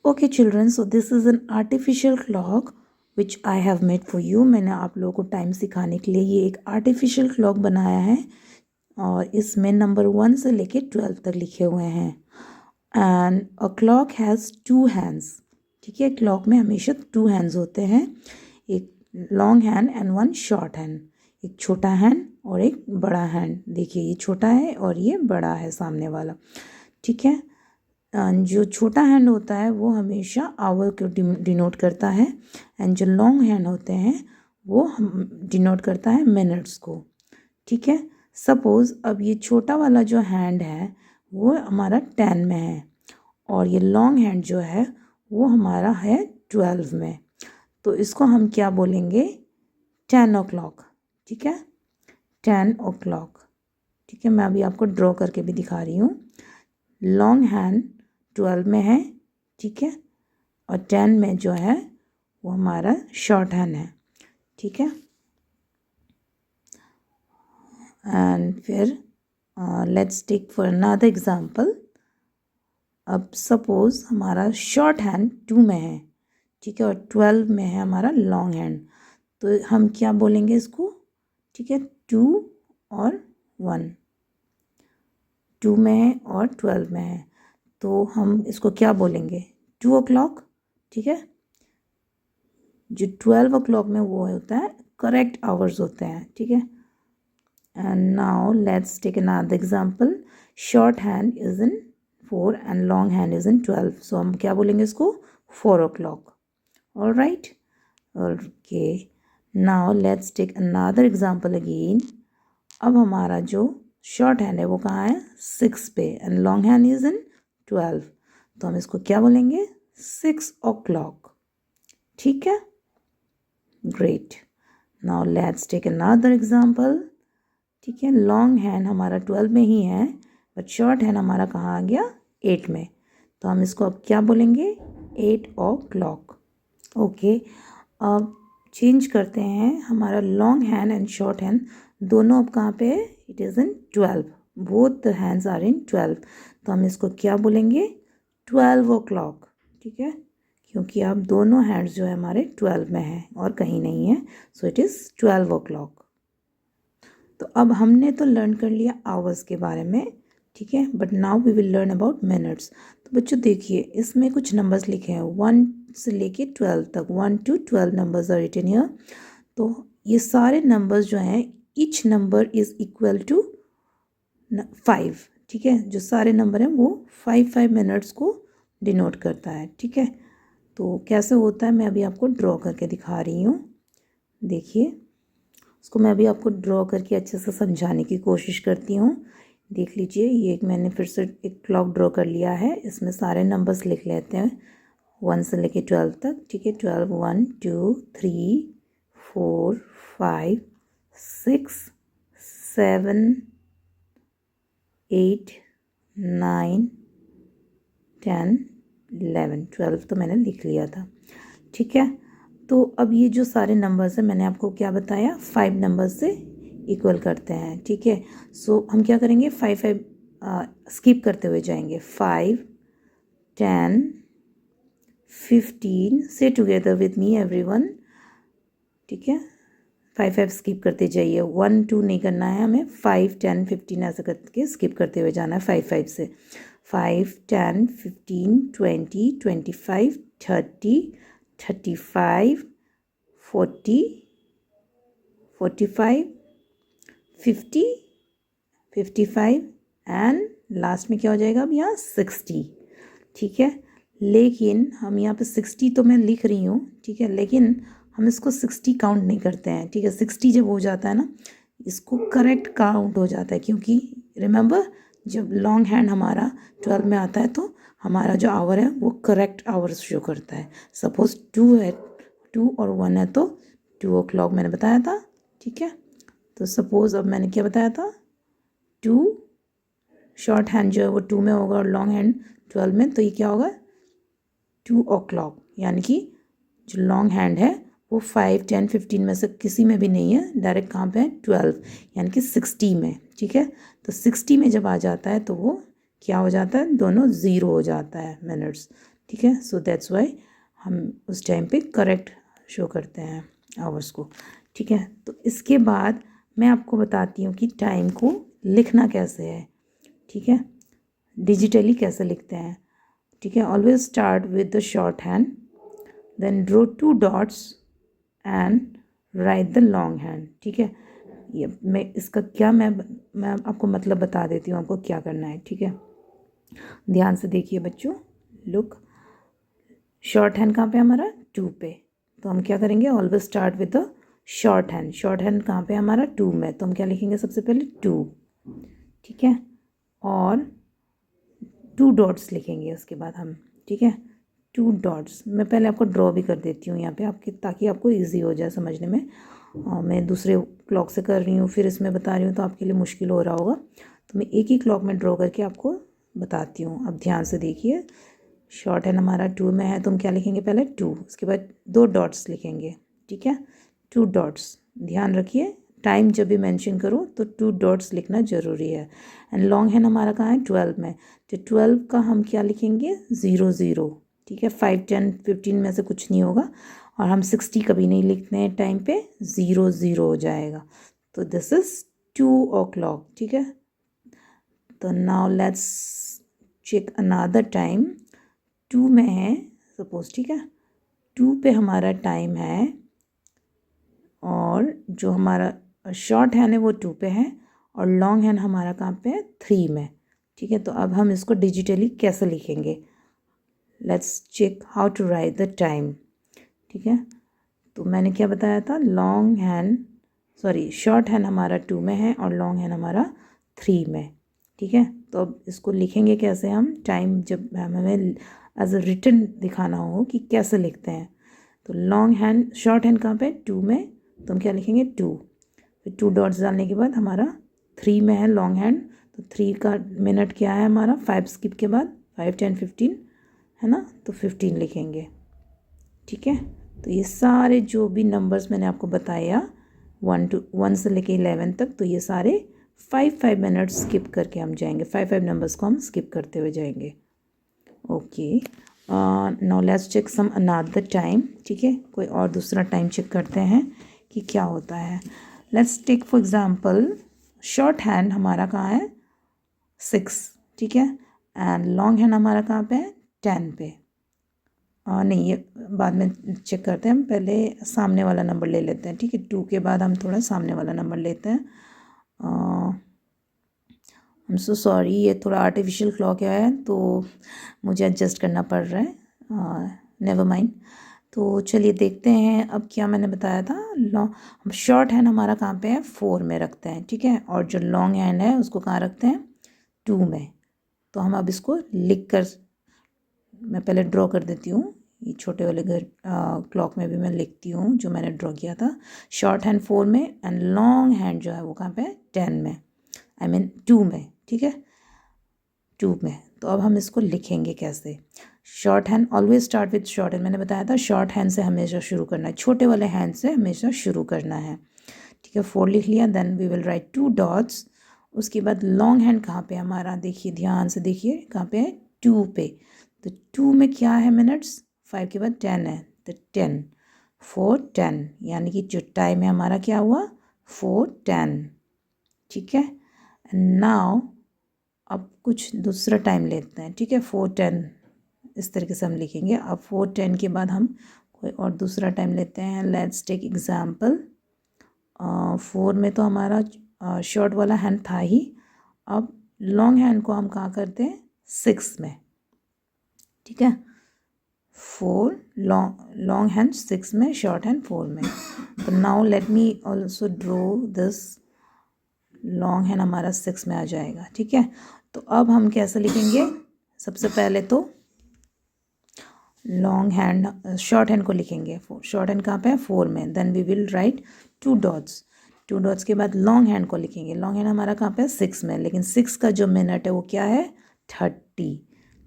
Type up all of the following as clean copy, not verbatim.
Okay children, so this is an artificial clock which I have made for you. मैंने आप लोगों को time सिखाने के लिए ये एक आर्टिफिशियल क्लॉक बनाया है और इसमें नंबर 1 से लेके 12 तक लिखे हुए हैं. And a clock has 2 hands. ठीक है, क्लॉक में हमेशा 2 हैंड्स होते हैं, एक long hand and 1 short hand. एक छोटा हैंड और एक बड़ा हैंड. देखिए ये छोटा है और ये बड़ा है सामने वाला. ठीक है, जो छोटा हैंड होता है वो हमेशा आवर को डिनोट करता है एंड जो लॉन्ग हैंड होते हैं वो डिनोट करता है मिनट्स को. ठीक है, सपोज़ अब ये छोटा वाला जो हैंड है वो हमारा 10 में है और ये लॉन्ग हैंड जो है वो हमारा है 12 में. तो इसको हम क्या बोलेंगे? 10 o'clock. ठीक है, 10 o'clock. ठीक है, मैं अभी आपको ड्रॉ करके भी दिखा रही हूँ. लॉन्ग हैंड 12 में है, ठीक है, और 10 में जो है वो हमारा शॉर्ट हैंड है. ठीक है, एंड फिर let's take for another example. अब सपोज़ हमारा शॉर्ट हैंड 2 में है, ठीक है, और 12 में है हमारा लॉन्ग हैंड. तो हम क्या बोलेंगे इसको? ठीक है, 2 और 1. 2 में है और 12 में है, तो हम इसको क्या बोलेंगे? 2 o'clock. ठीक है, जो 12 o'clock में वो होता है करेक्ट आवर्स होते हैं. ठीक है, and now let's take another example. Short hand is in 4 and long hand is in 12. So हम क्या बोलेंगे इसको? 4 o'clock. All right, okay. Now let's take another example again. अब हमारा जो शॉर्ट हैंड है वो कहाँ है? 6 पे and long hand is in 12. तो हम इसको क्या बोलेंगे? 6 o'clock. ठीक है, great. Now let's take another example. ठीक है, लॉन्ग हैंड हमारा 12 में ही है बट शॉर्ट हैंड हमारा कहाँ आ गया? 8 में. तो हम इसको अब क्या बोलेंगे? 8 o'clock. ओके, अब चेंज करते हैं. हमारा long hand and short hand दोनों अब कहाँ पे है? It is in 12. Both the hands are in 12. तो हम इसको क्या बोलेंगे? 12 o'clock. ठीक है, क्योंकि अब दोनों हैंड्स जो है हमारे 12 में है और कहीं नहीं है. So it is 12 o'clock. तो अब हमने तो लर्न कर लिया आवर्स के बारे में. ठीक है, but now we will learn about minutes. तो बच्चों देखिए इसमें कुछ नंबर्स लिखे हैं 1 से लेके 12 तक. 1 to 12 numbers are written here. तो ये सारे नंबर्स जो हैं each number is equal to 5. ठीक है, जो सारे नंबर हैं वो 5 मिनट्स को डिनोट करता है. ठीक है, तो कैसे होता है मैं अभी आपको ड्रॉ करके दिखा रही हूँ. देखिए उसको मैं अभी आपको ड्रॉ करके अच्छे से समझाने की कोशिश करती हूँ. देख लीजिए, ये एक मैंने फिर से एक क्लॉक ड्रॉ कर लिया है. इसमें सारे नंबर्स लिख लेते हैं 1 से लेके 12 तक. ठीक है, 12 1 2 3 4 5 6 7 8 9 10 11 12 तो मैंने लिख लिया था. ठीक है, तो अब ये जो सारे नंबर्स हैं मैंने आपको क्या बताया? 5 नंबर्स से इक्वल करते हैं. ठीक है, सो हम क्या करेंगे? 5 स्किप करते हुए जाएंगे. 5 10 15. से टुगेदर विद मी एवरीवन. ठीक है, 5 स्किप करते जाइए. 1 2 नहीं करना है हमें. 5 10 15 ऐसा करके स्किप करते हुए जाना है 5 से. 5 10 15 20 25 30 35 40 45 50 55 एंड लास्ट में क्या हो जाएगा? अब यहाँ 60. ठीक है, लेकिन हम यहाँ पे 60 तो मैं लिख रही हूँ. ठीक है, लेकिन हम इसको 60 काउंट नहीं करते हैं. ठीक है, 60 जब हो जाता है ना इसको करेक्ट काउंट हो जाता है, क्योंकि रिमेंबर जब लॉन्ग हैंड हमारा 12 में आता है तो हमारा जो आवर है वो करेक्ट आवर्स शो करता है. सपोज 2 है, 2 और 1 है तो 2 o'clock मैंने बताया था. ठीक है, तो सपोज़ अब मैंने क्या बताया था? 2. शॉर्ट हैंड जो है वो 2 में होगा और लॉन्ग हैंड 12 में. तो ये क्या होगा? 2 o'clock. यानी कि जो लॉन्ग हैंड है वो 5 10 15 में से किसी में भी नहीं है. डायरेक्ट कहाँ पे है? 12 यानी कि 60 में. ठीक है, तो 60 में जब आ जाता है तो वो क्या हो जाता है? दोनों ज़ीरो हो जाता है मिनट्स. ठीक है। सो दैट्स वाई हम उस टाइम पे करेक्ट शो करते हैं आवर्स को, ठीक है। तो इसके बाद मैं आपको बताती हूँ कि टाइम को लिखना कैसे है, ठीक है, डिजिटली कैसे लिखते हैं, ठीक है। Always start with the short hand, then draw 2 dots and write the long hand, ठीक है। ये मैं इसका क्या मैं आपको मतलब बता देती हूँ आपको क्या करना है, ठीक है। ध्यान से देखिए बच्चों, लुक, शॉर्ट हैंड कहाँ पे हमारा 2 पे, तो हम क्या करेंगे, always start with the short hand. Short hand कहाँ पे हमारा 2 में, तो हम क्या लिखेंगे सबसे पहले 2, ठीक है, और 2 डॉट्स लिखेंगे उसके बाद हम, ठीक है। 2 डॉट्स मैं पहले आपको ड्रॉ भी कर देती हूँ यहाँ पे आपके, ताकि आपको ईजी हो जाए समझने में। मैं दूसरे क्लॉक से कर रही हूँ फिर इसमें बता रही हूँ तो आपके लिए मुश्किल हो रहा होगा, तो मैं एक ही क्लॉक में ड्रॉ करके आपको बताती हूँ। अब ध्यान से देखिए, शॉर्ट हैंड हमारा 2 में है तो हम क्या लिखेंगे, पहले 2, उसके बाद 2 डॉट्स लिखेंगे, ठीक है, 2 डॉट्स। ध्यान रखिए टाइम जब भी मेंशन करूँ तो 2 डॉट्स लिखना ज़रूरी है। एंड लॉन्ग हैंड हमारा कहाँ है 12 में, तो 12 का हम क्या लिखेंगे 0 0, ठीक है। 5 10 15 में से कुछ नहीं होगा, और हम 60 कभी नहीं लिखते हैं टाइम पे, 0 0 हो जाएगा। तो दिस इज़ 2 o'clock, ठीक है। तो now let's check another time, 2 में है सपोज, ठीक है, 2 पे हमारा टाइम है, और जो हमारा शॉर्ट हैंड है वो 2 पे है, और लॉन्ग हैंड हमारा कहाँ पे है 3 में, ठीक है। तो अब हम इसको डिजिटली कैसे लिखेंगे, let's check how to write the time, ठीक है। तो मैंने क्या बताया था, long hand sorry short hand हमारा 2 में है और लॉन्ग हैंड हमारा 3 में, ठीक है। तो अब इसको लिखेंगे कैसे हम, टाइम जब हमें एज अ रिटन दिखाना हो कि कैसे लिखते हैं, तो लॉन्ग हैंड शॉर्ट हैंड कहाँ पे 2 में, तो हम क्या लिखेंगे 2, फिर 2 डॉट्स डालने के बाद हमारा 3 में है लॉन्ग हैंड, तो 3 का मिनट क्या है हमारा 5 स्किप के बाद 5 10 15 है ना, तो 15 लिखेंगे, ठीक है। तो ये सारे जो भी नंबर्स मैंने आपको बताया 1 से लेके 11 तक, तो ये सारे 5 मिनट स्किप करके हम जाएंगे, 5 नंबर्स को हम स्किप करते हुए जाएंगे। Okay, now let's check some another time, ठीक है, कोई और दूसरा टाइम चेक करते हैं कि क्या होता है। Let's take for example, short hand हमारा कहाँ है 6, ठीक है, एंड लॉन्ग हैंड हमारा कहाँ पे है 10 पे। नहीं, ये बाद में चेक करते हैं, हम पहले सामने वाला नंबर ले लेते हैं, ठीक है। 2 के बाद हम थोड़ा सामने वाला नंबर लेते हैं। आई एम सो सॉरी, ये थोड़ा आर्टिफिशियल क्लॉक है तो मुझे एडजस्ट करना पड़ रहा है, नेवर माइंड। तो चलिए देखते हैं अब क्या मैंने बताया था, लॉन्ग शॉर्ट हैंड हमारा कहाँ पे है 4 में रखते हैं, ठीक है, और जो लॉन्ग हैंड है उसको कहाँ रखते हैं 2 में। तो हम अब इसको लिख कर, मैं पहले ड्रॉ कर देती हूँ, ये छोटे वाले घर क्लॉक में भी मैं लिखती हूँ जो मैंने ड्रॉ किया था, शॉर्ट हैंड 4 में एंड लॉन्ग हैंड जो है वो कहाँ पे है 10 में, आई मीन 2 में, ठीक है, 2 में। तो अब हम इसको लिखेंगे कैसे, short hand always start with short hand, मैंने बताया था शॉर्ट हैंड से हमेशा शुरू करना है, छोटे वाले हैंड से हमेशा शुरू करना है, ठीक है। 4 लिख लिया, then we will write 2 dots, उसके बाद लॉन्ग हैंड कहाँ पे हमारा, देखिए ध्यान से देखिए कहाँ पे है 2 पे, तो 2 में क्या है मिनट्स, 5 के बाद 10 है, तो 10 4 10, यानी कि जो टाइम है हमारा क्या हुआ 4 10, ठीक है। नाउ अब कुछ दूसरा टाइम लेते हैं, ठीक है, 4 10 इस तरीके से हम लिखेंगे। अब 4 10 के बाद हम कोई और दूसरा टाइम लेते हैं, लेट्स टेक एग्जाम्पल, 4 में तो हमारा शॉर्ट वाला हैंड था ही, अब लॉन्ग हैंड को हम कहाँ करते हैं 6 में, ठीक है, 4 लॉन्ग हैंड 6 में, शॉर्ट हैंड 4 में। तो now let me also draw this, long hand हमारा 6 में आ जाएगा, ठीक है। तो अब हम कैसे लिखेंगे, सबसे पहले तो लॉन्ग हैंड शॉर्ट हैंड को लिखेंगे, शॉर्ट हैंड कहाँ पे है 4 में, then we will write 2 dots, 2 dots के बाद लॉन्ग हैंड को लिखेंगे, लॉन्ग हैंड हमारा कहाँ पे है 6 में, लेकिन 6 का जो मिनट है वो क्या है 30,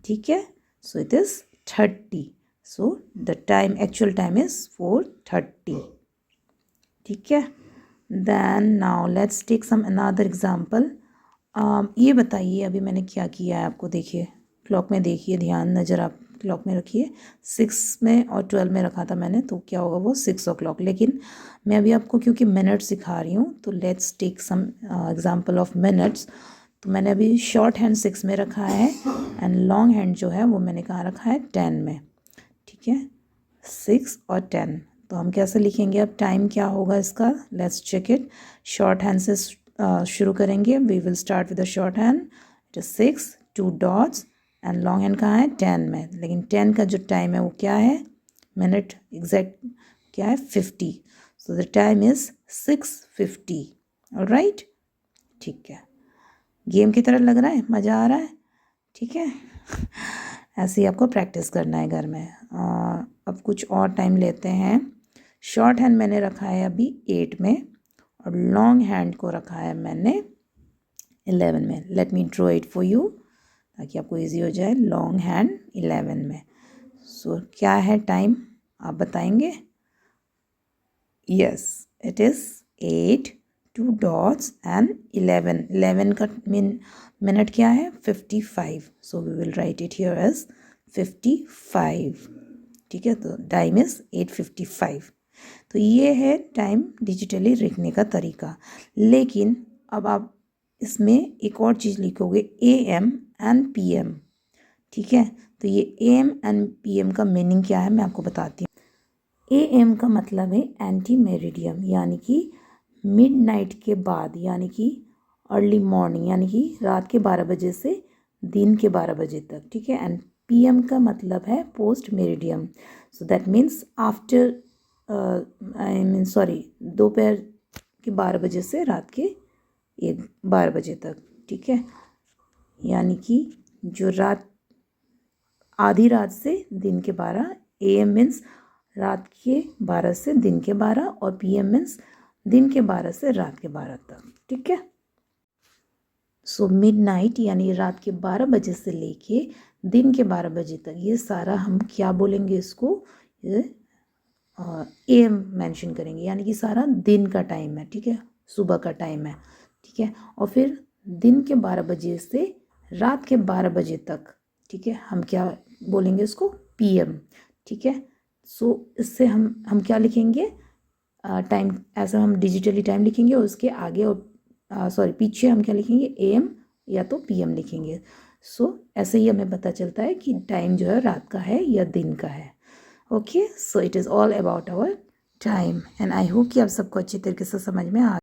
ठीक है, so it is 30, so the time actual time is 4:30, ठीक है। Then now let's take some another example, ये बताइए अभी मैंने क्या किया है, आपको देखिए क्लॉक में देखिए, ध्यान नज़र आप क्लॉक में रखिए, 6 में और 12 में रखा था मैंने, तो क्या होगा वो 6 o'clock। लेकिन मैं अभी आपको क्योंकि मिनट सिखा रही हूँ तो let's take some example of minutes. तो मैंने अभी शॉर्ट हैंड 6 में रखा है एंड लॉन्ग हैंड जो है वो मैंने कहाँ रखा है 10 में, ठीक है, 6 और 10। तो हम कैसे लिखेंगे अब, टाइम क्या होगा इसका, let's check it. Short hand से शुरू करेंगे, we will start with the short hand, it is 6, 2 dots and long hand कहाँ है 10 में। लेकिन 10 का जो टाइम है वो क्या है, मिनट एग्जैक्ट क्या है 50, सो द टाइम इज 6:50। ऑलराइट, ठीक है, गेम की तरह लग रहा है, मज़ा आ रहा है, ठीक है। ऐसे ही आपको प्रैक्टिस करना है घर में। अब कुछ और टाइम लेते हैं। शॉर्ट हैंड मैंने रखा है अभी 8 में और लॉन्ग हैंड को रखा है मैंने 11 में। Let me draw it for you ताकि आपको इजी हो जाए। लॉन्ग हैंड 11 में, सो क्या है टाइम आप बताएंगे। Yes, it is 8, 2 dots and 11 का मिनट क्या है 55, so we will write it here as 55, ठीक है। तो टाइम इज़ 8:55। तो ये है टाइम डिजिटली लिखने का तरीका। लेकिन अब आप इसमें एक और चीज़ लिखोगे AM एंड PM, ठीक है। तो ये AM एंड PM का मीनिंग क्या है मैं आपको बताती हूँ। AM का मतलब है एंटी मेरिडियम, यानी कि मिडनाइट के बाद, यानी कि अर्ली मॉर्निंग, यानी कि रात के 12 बजे से दिन के 12 बजे तक, ठीक है। एंड PM का मतलब है post meridiem, so that means after I mean sorry दोपहर के 12 बजे से रात के 12 बजे तक, ठीक है। यानी कि जो रात आधी रात से दिन के 12, AM मीन्स रात के 12 से दिन के 12 और PM मीन्स दिन के 12 से रात के 12 तक, ठीक है। सो मिडनाइट यानी रात के 12 बजे से लेके दिन के 12 बजे तक, ये सारा हम क्या बोलेंगे इसको, ये AM मेंशन करेंगे, यानी कि सारा दिन का टाइम है, ठीक है, सुबह का टाइम है, ठीक है। और फिर दिन के 12 बजे से रात के 12 बजे तक, ठीक है, हम क्या बोलेंगे इसको PM, ठीक है। सो इससे हम क्या लिखेंगे टाइम, ऐसा हम डिजिटली टाइम लिखेंगे और उसके आगे और सॉरी पीछे हम क्या लिखेंगे AM या तो PM लिखेंगे। सो ऐसे ही हमें पता चलता है कि टाइम जो है रात का है या दिन का है। Okay, so it is all about our time and I hope कि आप सबको अच्छी तरीके से समझ में आ